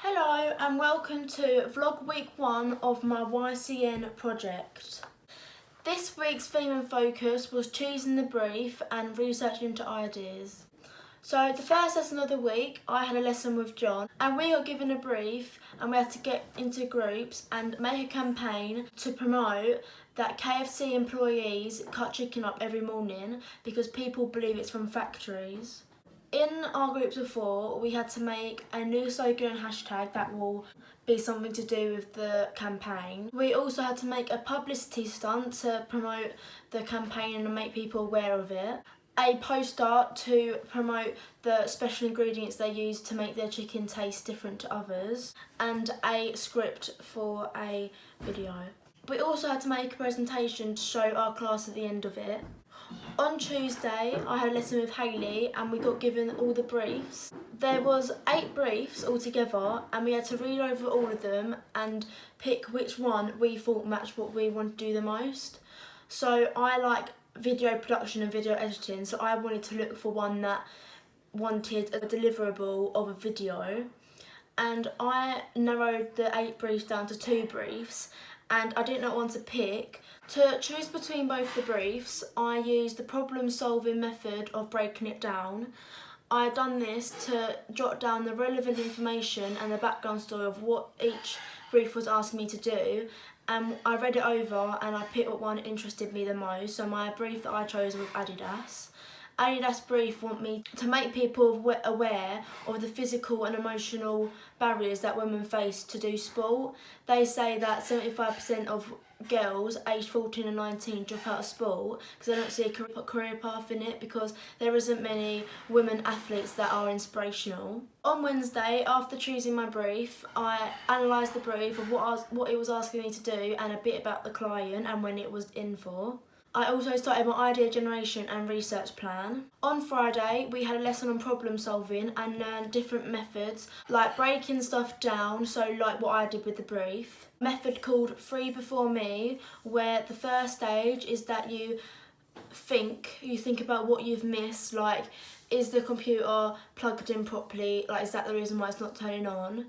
Hello and welcome to vlog week 1 of my YCN project. This week's theme and focus was choosing the brief and researching into ideas. So the first lesson of the week, I had a lesson with John and we got given a brief and we had to get into groups and make a campaign to promote that KFC employees cut chicken up every morning because people believe it's from factories. In our groups of 4, we had to make a new slogan and hashtag that will be something to do with the campaign. We also had to make a publicity stunt to promote the campaign and make people aware of it. A poster to promote the special ingredients they use to make their chicken taste different to others. And a script for a video. We also had to make a presentation to show our class at the end of it. On Tuesday, I had a lesson with Hayley and we got given all the briefs. There was 8 briefs altogether and we had to read over all of them and pick which one we thought matched what we wanted to do the most. So I like video production and video editing, so I wanted to look for one that wanted a deliverable of a video. And I narrowed the 8 briefs down to 2 briefs and I didn't know what one to pick. To choose between both the briefs, I used the problem-solving method of breaking it down. I had done this to jot down the relevant information and the background story of what each brief was asking me to do, and I read it over and I picked what one interested me the most. So my brief that I chose was Adidas. Adidas brief want me to make people aware of the physical and emotional barriers that women face to do sport. They say that 75% of girls aged 14 and 19 drop out of sport because they don't see a career path in it because there isn't many women athletes that are inspirational. On Wednesday, after choosing my brief, I analysed the brief of what it was asking me to do and a bit about the client and when it was in for. I also started my idea generation and research plan. On Friday, we had a lesson on problem solving and learned different methods like breaking stuff down, so like what I did with the brief. A method called 3 Before Me, where the first stage is that you think about what you've missed, like is the computer plugged in properly, like is that the reason why it's not turning on?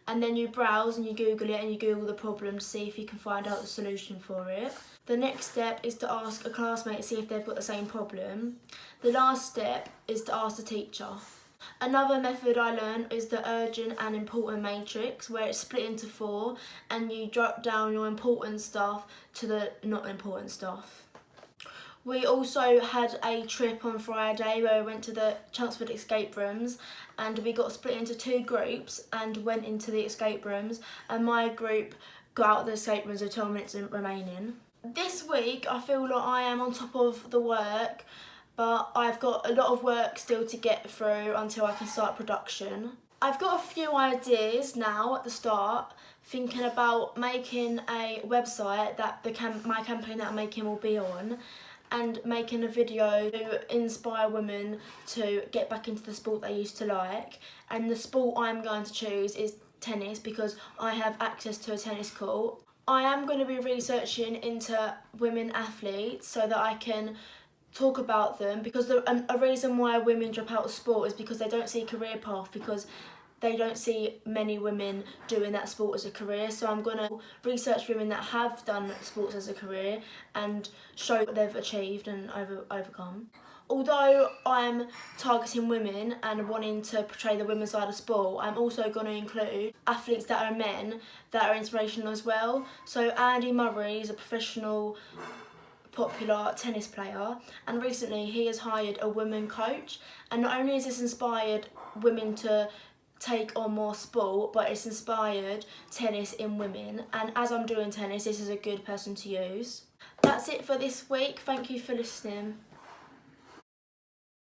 And then you browse and you Google it and you Google the problem to see if you can find out the solution for it. The next step is to ask a classmate to see if they've got the same problem. The last step is to ask the teacher. Another method I learned is the urgent and important matrix, where it's split into 4 and you jot down your important stuff to the not important stuff. We also had a trip on Friday where we went to the Chelmsford escape rooms and we got split into 2 groups and went into the escape rooms, and my group got out of the escape rooms with 12 minutes remaining. This week I feel like I am on top of the work, but I've got a lot of work still to get through until I can start production. I've got a few ideas now at the start, thinking about making a website that my campaign that I'm making will be on, and making a video to inspire women to get back into the sport they used to like. And the sport I'm going to choose is tennis because I have access to a tennis court. I am going to be researching into women athletes so that I can talk about them, because a reason why women drop out of sport is because they don't see a career path, because they don't see many women doing that sport as a career. So I'm going to research women that have done sports as a career and show what they've achieved and overcome. Although I'm targeting women and wanting to portray the women's side of sport, I'm also going to include athletes that are men that are inspirational as well. So Andy Murray is a professional popular tennis player, and recently he has hired a women coach, and not only has this inspired women to take on more sport, but it's inspired tennis in women, and as I'm doing tennis, this is a good person to use. That's it for this week. Thank you for listening.